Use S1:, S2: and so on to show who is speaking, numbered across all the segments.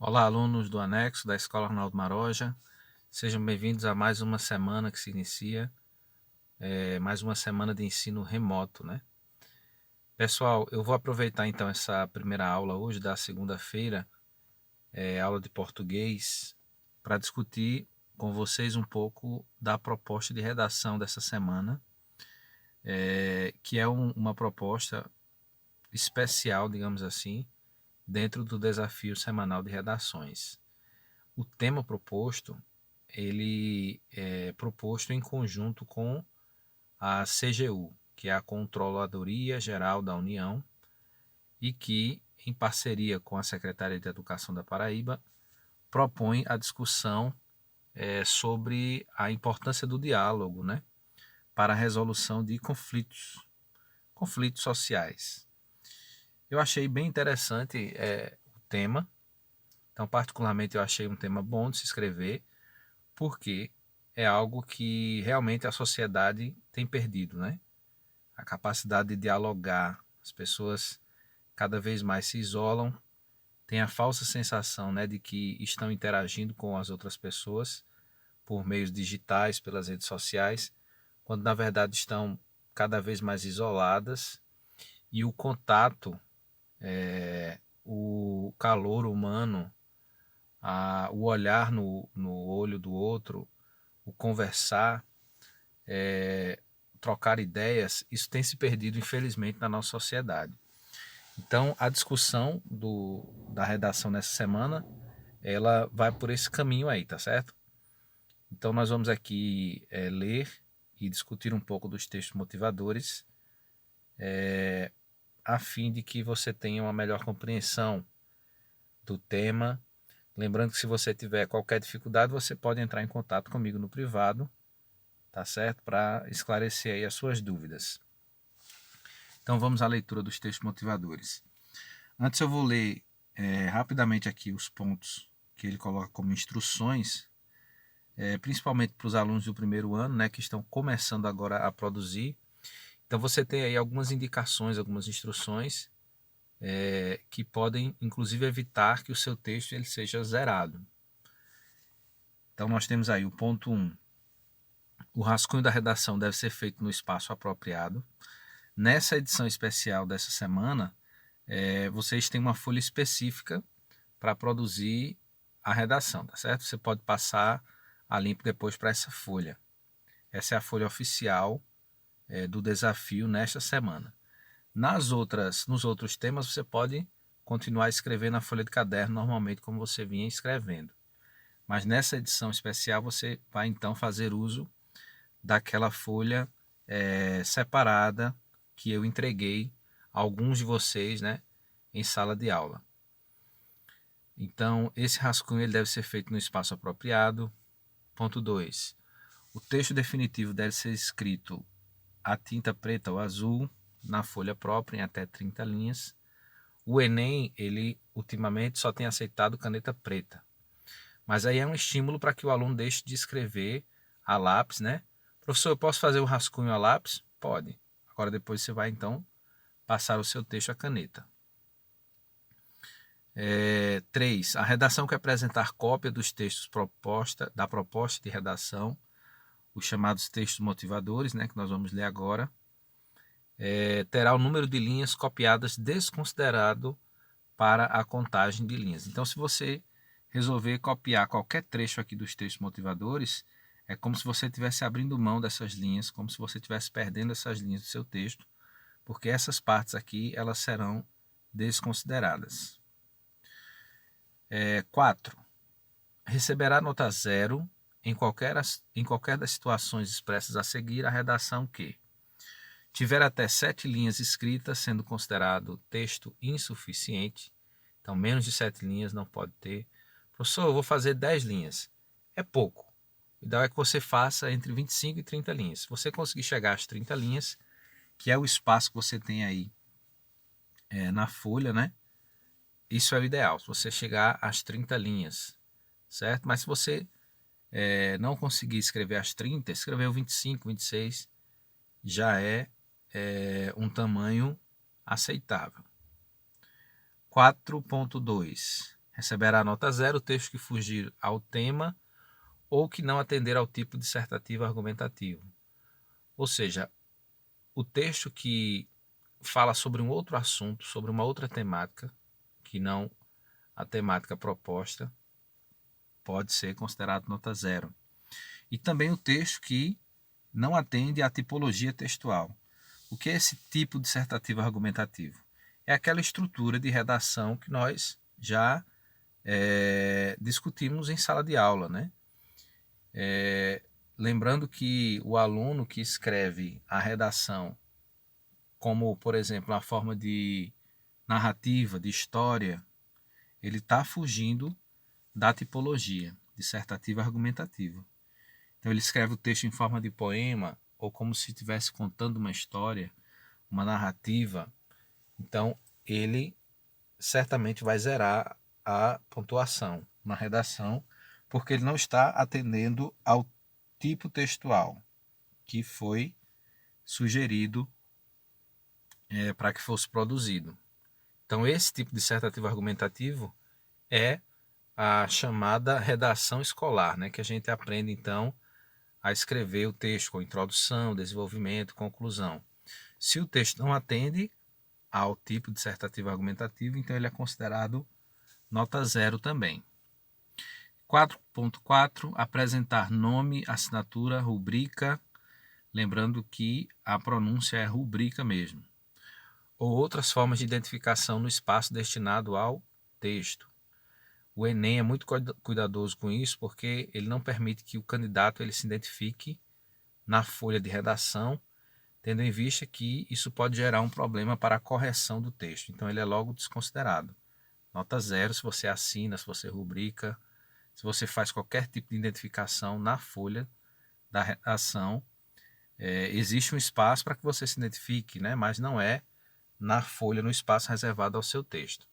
S1: Olá, alunos do anexo da Escola Arnaldo Maroja. Sejam bem-vindos a mais uma semana que se inicia, mais uma semana de ensino remoto, né? Pessoal, eu vou aproveitar então essa primeira aula hoje, da segunda-feira, aula de português, para discutir com vocês um pouco da proposta de redação dessa semana, que é uma proposta especial, digamos assim, dentro do desafio semanal de redações. O tema proposto, ele é proposto em conjunto com a CGU, que é a Controladoria Geral da União, e que, em parceria com a Secretaria de Educação da Paraíba, propõe a discussão sobre a importância do diálogo, né, para a resolução de conflitos sociais. Eu achei bem interessante o tema, então particularmente eu achei um tema bom de se escrever, porque é algo que realmente a sociedade tem perdido, né? A capacidade de dialogar. As pessoas cada vez mais se isolam, têm a falsa sensação, né, de que estão interagindo com as outras pessoas por meios digitais, pelas redes sociais, quando na verdade estão cada vez mais isoladas, e o contato, o calor humano, o olhar no olho do outro, o conversar, trocar ideias, isso tem se perdido, infelizmente, na nossa sociedade. Então, a discussão da redação nessa semana, ela vai por esse caminho aí, tá certo? Então, nós vamos aqui ler e discutir um pouco dos textos motivadores, a fim de que você tenha uma melhor compreensão do tema. Lembrando que se você tiver qualquer dificuldade, você pode entrar em contato comigo no privado, tá certo? Para esclarecer aí as suas dúvidas. Então vamos à leitura dos textos motivadores. Antes eu vou ler rapidamente aqui os pontos que ele coloca como instruções, principalmente para os alunos do primeiro ano, né, que estão começando agora a produzir. Então você tem aí algumas indicações, algumas instruções que podem inclusive evitar que o seu texto ele seja zerado. Então nós temos aí o ponto 1. O rascunho da redação deve ser feito no espaço apropriado. Nessa edição especial dessa semana, vocês têm uma folha específica para produzir a redação, tá certo? Você pode passar a limpo depois para essa folha. Essa é a folha oficial do desafio nesta semana. Nos outros temas, você pode continuar a escrever na folha de caderno normalmente como você vinha escrevendo. Mas nessa edição especial você vai então fazer uso daquela folha separada que eu entreguei a alguns de vocês, né, em sala de aula. Então, esse rascunho ele deve ser feito no espaço apropriado. Ponto 2. O texto definitivo deve ser escrito a tinta preta ou azul na folha própria, em até 30 linhas. O Enem, ele ultimamente só tem aceitado caneta preta. Mas aí é um estímulo para que o aluno deixe de escrever a lápis, né? Professor, eu posso fazer o rascunho a lápis? Pode. Agora depois você vai então passar o seu texto à caneta. 3. A redação que apresentar cópia dos textos da proposta de redação, os chamados textos motivadores, né, que nós vamos ler agora, terá o número de linhas copiadas desconsiderado para a contagem de linhas. Então, se você resolver copiar qualquer trecho aqui dos textos motivadores, é como se você estivesse abrindo mão dessas linhas, como se você estivesse perdendo essas linhas do seu texto, porque essas partes aqui elas serão desconsideradas. 4. Receberá nota 0 em qualquer das situações expressas a seguir a redação que tiver até 7 linhas escritas, sendo considerado texto insuficiente. Então, menos de 7 linhas não pode ter. Professor, eu vou fazer 10 linhas. É pouco. O ideal é que você faça entre 25 e 30 linhas. Se você conseguir chegar às 30 linhas, que é o espaço que você tem aí na folha, né? Isso é o ideal, se você chegar às 30 linhas, certo? Mas se você não conseguir escrever as 30, escreveu 25, 26, já é um tamanho aceitável. 4.2. Receberá nota 0 o texto que fugir ao tema ou que não atender ao tipo dissertativo argumentativo. Ou seja, o texto que fala sobre um outro assunto, sobre uma outra temática, que não a temática proposta, pode ser considerado nota 0. E também o texto que não atende à tipologia textual. O que é esse tipo dissertativo argumentativo? É aquela estrutura de redação que nós já discutimos em sala de aula, né? Lembrando que o aluno que escreve a redação como, por exemplo, na forma de narrativa, de história, ele está fugindo da tipologia dissertativa argumentativa. Então ele escreve o texto em forma de poema ou como se estivesse contando uma história, uma narrativa. Então ele certamente vai zerar a pontuação na redação, porque ele não está atendendo ao tipo textual que foi sugerido para que fosse produzido. Então esse tipo de dissertativo argumentativo é a chamada redação escolar, né, que a gente aprende então a escrever o texto com introdução, desenvolvimento, conclusão. Se o texto não atende ao tipo dissertativo argumentativo, então ele é considerado nota 0 também. 4.4, apresentar nome, assinatura, rubrica, lembrando que a pronúncia é rubrica mesmo, ou outras formas de identificação no espaço destinado ao texto. O Enem é muito cuidadoso com isso, porque ele não permite que o candidato ele se identifique na folha de redação, tendo em vista que isso pode gerar um problema para a correção do texto. Então ele é logo desconsiderado. Nota 0 se você assina, se você rubrica, se você faz qualquer tipo de identificação na folha da redação. Existe um espaço para que você se identifique, né? Mas não é na folha, no espaço reservado ao seu texto.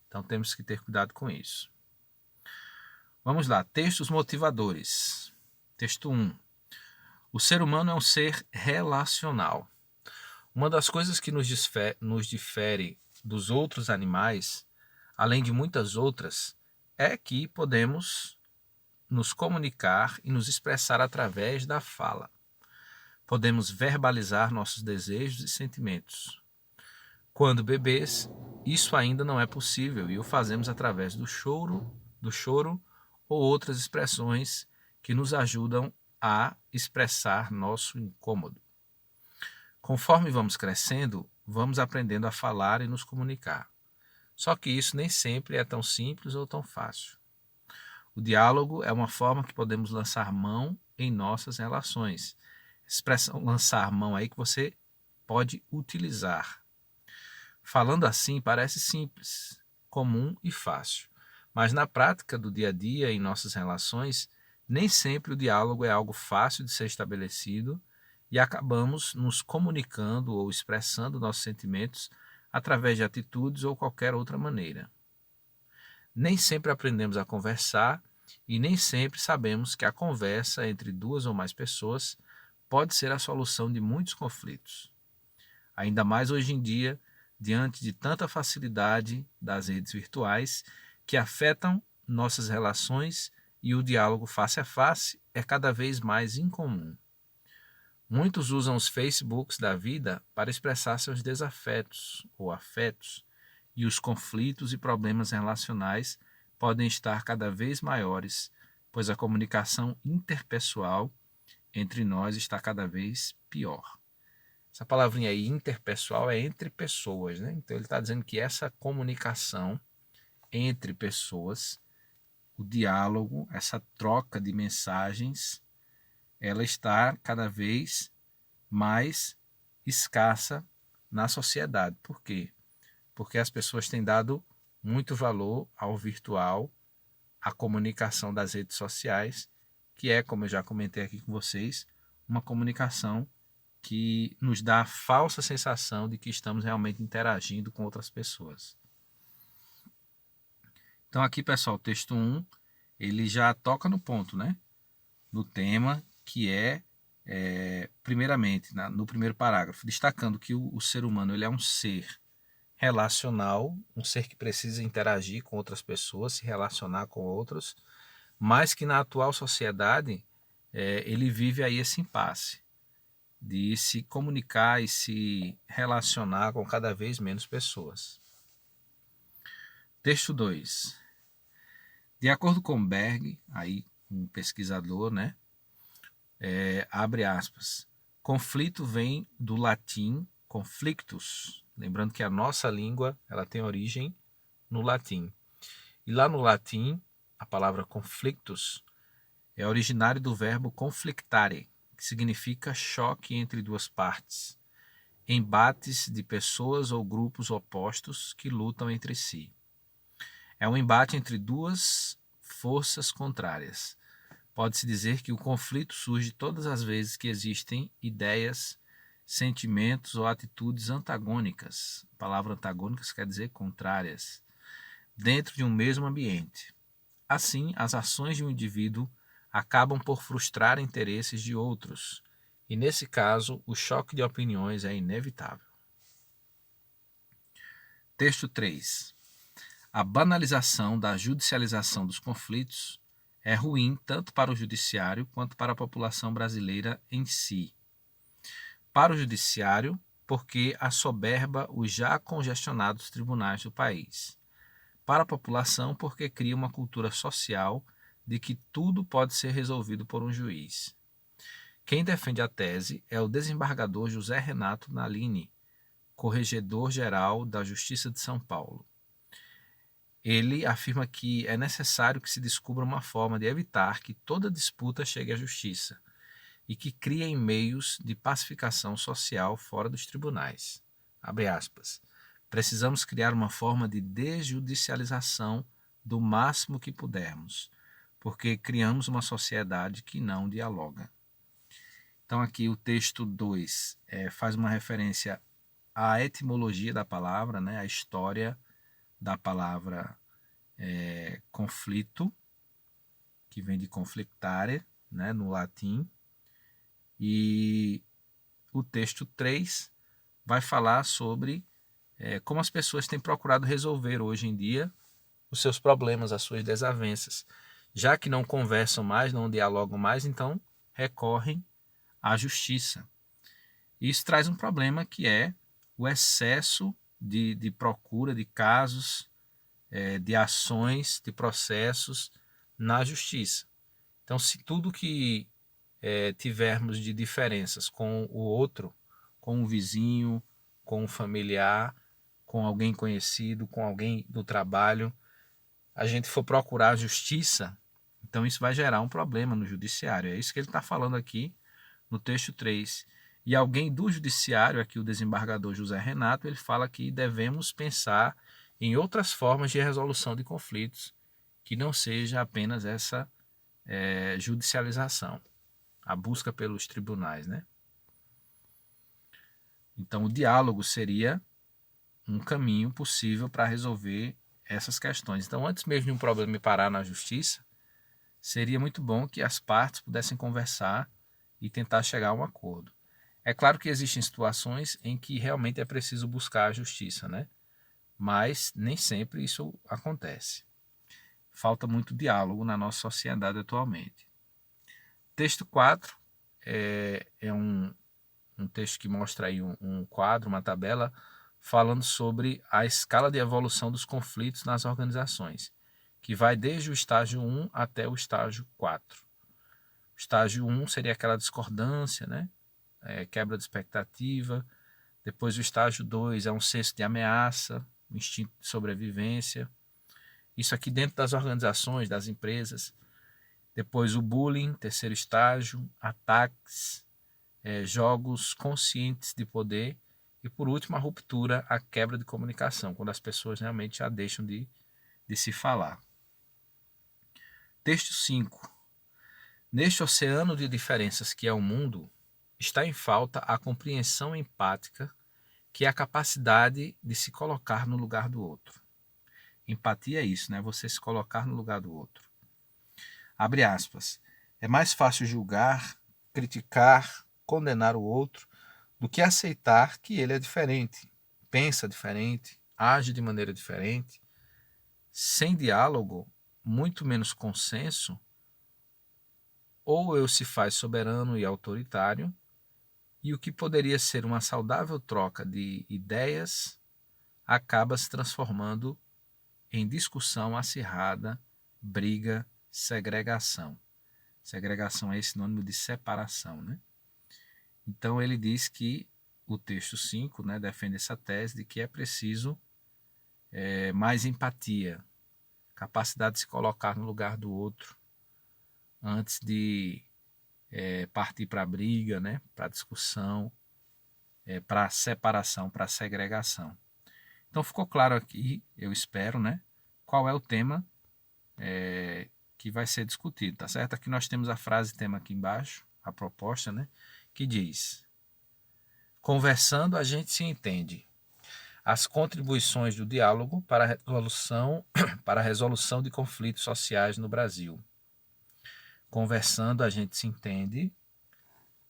S1: Então temos que ter cuidado com isso. Vamos lá, textos motivadores. Texto 1. O ser humano é um ser relacional. Uma das coisas que nos difere dos outros animais, além de muitas outras, é que podemos nos comunicar e nos expressar através da fala. Podemos verbalizar nossos desejos e sentimentos. Quando bebês, isso ainda não é possível e o fazemos através do choro ou outras expressões que nos ajudam a expressar nosso incômodo. Conforme vamos crescendo, vamos aprendendo a falar e nos comunicar. Só que isso nem sempre é tão simples ou tão fácil. O diálogo é uma forma que podemos lançar mão em nossas relações. Expressão lançar mão aí que você pode utilizar. Falando assim parece simples, comum e fácil, mas na prática do dia a dia em nossas relações, nem sempre o diálogo é algo fácil de ser estabelecido e acabamos nos comunicando ou expressando nossos sentimentos através de atitudes ou qualquer outra maneira. Nem sempre aprendemos a conversar e nem sempre sabemos que a conversa entre duas ou mais pessoas pode ser a solução de muitos conflitos. Ainda mais hoje em dia, diante de tanta facilidade das redes virtuais que afetam nossas relações e o diálogo face a face é cada vez mais incomum. Muitos usam os Facebooks da vida para expressar seus desafetos ou afetos, e os conflitos e problemas relacionais podem estar cada vez maiores, pois a comunicação interpessoal entre nós está cada vez pior. Essa palavrinha aí, interpessoal, é entre pessoas, né? Então ele está dizendo que essa comunicação entre pessoas, o diálogo, essa troca de mensagens, ela está cada vez mais escassa na sociedade. Por quê? Porque as pessoas têm dado muito valor ao virtual, à comunicação das redes sociais, que é, como eu já comentei aqui com vocês, uma comunicação que nos dá a falsa sensação de que estamos realmente interagindo com outras pessoas. Então aqui, pessoal, o texto 1, ele já toca no ponto, né? No tema, que primeiramente, no primeiro parágrafo, destacando que o ser humano ele é um ser relacional, um ser que precisa interagir com outras pessoas, se relacionar com outros, mas que na atual sociedade ele vive aí esse impasse de se comunicar e se relacionar com cada vez menos pessoas. Texto 2. De acordo com Berg, aí um pesquisador, né, abre aspas, conflito vem do latim conflictus, lembrando que a nossa língua ela tem origem no latim. E lá no latim, a palavra conflictus é originário do verbo conflictare, que significa choque entre duas partes, embates de pessoas ou grupos opostos que lutam entre si. É um embate entre duas forças contrárias. Pode-se dizer que o conflito surge todas as vezes que existem ideias, sentimentos ou atitudes antagônicas. A palavra antagônicas quer dizer contrárias, dentro de um mesmo ambiente. Assim, as ações de um indivíduo acabam por frustrar interesses de outros, e nesse caso, o choque de opiniões é inevitável. Texto 3. A banalização da judicialização dos conflitos é ruim tanto para o judiciário quanto para a população brasileira em si. Para o judiciário, porque assoberba os já congestionados tribunais do país. Para a população, porque cria uma cultura social de que tudo pode ser resolvido por um juiz. Quem defende a tese é o desembargador José Renato Nalini, corregedor-geral da Justiça de São Paulo. Ele afirma que é necessário que se descubra uma forma de evitar que toda disputa chegue à justiça e que criem meios de pacificação social fora dos tribunais. Abre aspas. Precisamos criar uma forma de desjudicialização do máximo que pudermos, porque criamos uma sociedade que não dialoga. Então aqui o texto 2 faz uma referência à etimologia da palavra, né, a história da palavra conflito, que vem de conflictare, né, no latim, e o texto 3 vai falar sobre como as pessoas têm procurado resolver hoje em dia os seus problemas, as suas desavenças. Já que não conversam mais, não dialogam mais, então recorrem à justiça. Isso traz um problema que é o excesso de procura de casos, de ações, de processos na justiça. Então, se tudo que tivermos de diferenças com o outro, com o vizinho, com o familiar, com alguém conhecido, com alguém do trabalho, a gente for procurar a justiça, então isso vai gerar um problema no judiciário. É isso que ele está falando aqui no texto 3. E alguém do judiciário, aqui o desembargador José Renato, ele fala que devemos pensar em outras formas de resolução de conflitos, que não seja apenas essa judicialização, a busca pelos tribunais, né? Então o diálogo seria um caminho possível para resolver essas questões. Então, antes mesmo de um problema parar na justiça, seria muito bom que as partes pudessem conversar e tentar chegar a um acordo. É claro que existem situações em que realmente é preciso buscar a justiça, né? Mas nem sempre isso acontece. Falta muito diálogo na nossa sociedade atualmente. Texto 4 é um texto que mostra aí um quadro, uma tabela, falando sobre a escala de evolução dos conflitos nas organizações, que vai desde o estágio 1 até o estágio 4. O estágio 1 seria aquela discordância, né? Quebra de expectativa. Depois o estágio 2 é um senso de ameaça, um instinto de sobrevivência. Isso aqui dentro das organizações, das empresas. Depois o bullying, terceiro estágio, ataques, jogos conscientes de poder. E por último, a ruptura, a quebra de comunicação, quando as pessoas realmente já deixam de se falar. Texto 5. Neste oceano de diferenças que é o mundo, está em falta a compreensão empática, que é a capacidade de se colocar no lugar do outro. Empatia é isso, né? Você se colocar no lugar do outro. Abre aspas. É mais fácil julgar, criticar, condenar o outro do que aceitar que ele é diferente, pensa diferente, age de maneira diferente, sem diálogo, muito menos consenso, ou eu se faz soberano e autoritário, e o que poderia ser uma saudável troca de ideias acaba se transformando em discussão acirrada, briga, segregação. Segregação é sinônimo de separação, né? Então ele diz que o texto 5, né, defende essa tese de que é preciso mais empatia, capacidade de se colocar no lugar do outro antes de partir para a briga, né, para a discussão, para a separação, para a segregação. Então ficou claro aqui, eu espero, né, qual é o tema que vai ser discutido, tá certo? Aqui nós temos a frase tema aqui embaixo, a proposta, né, que diz: conversando a gente se entende. As contribuições do diálogo para a resolução de conflitos sociais no Brasil. Conversando a gente se entende.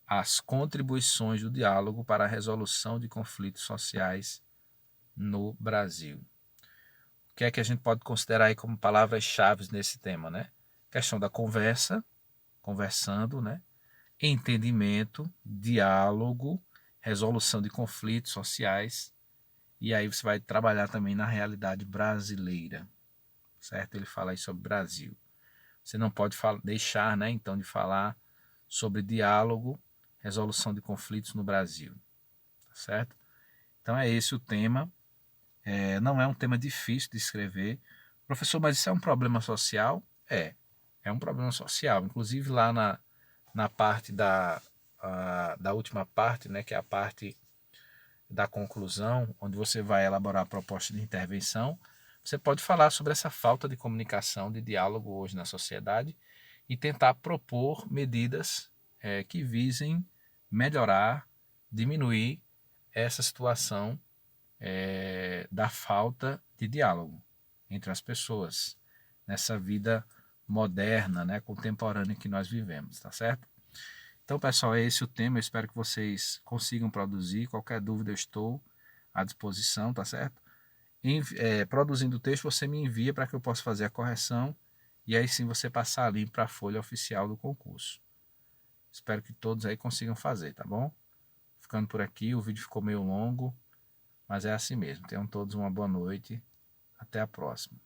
S1: As contribuições do diálogo para a resolução de conflitos sociais no Brasil. O que é que a gente pode considerar aí como palavras-chave nesse tema, né? Questão da conversa, conversando, né? Entendimento, diálogo, resolução de conflitos sociais. E aí você vai trabalhar também na realidade brasileira, certo? Ele fala aí sobre Brasil. Você não pode deixar, né, então, de falar sobre diálogo, resolução de conflitos no Brasil, certo? Então é esse o tema. Não é um tema difícil de escrever. Professor, mas isso é um problema social? É um problema social. Inclusive lá na parte da última parte, né, que é a parte da conclusão, onde você vai elaborar a proposta de intervenção, você pode falar sobre essa falta de comunicação, de diálogo hoje na sociedade e tentar propor medidas que visem melhorar, diminuir essa situação da falta de diálogo entre as pessoas nessa vida moderna, né, contemporânea que nós vivemos, tá certo? Então, pessoal, é esse o tema. Eu espero que vocês consigam produzir. Qualquer dúvida, eu estou à disposição, tá certo? Produzindo o texto, você me envia para que eu possa fazer a correção e aí sim você passar ali para a folha oficial do concurso. Espero que todos aí consigam fazer, tá bom? Ficando por aqui, o vídeo ficou meio longo, mas é assim mesmo. Tenham todos uma boa noite. Até a próxima.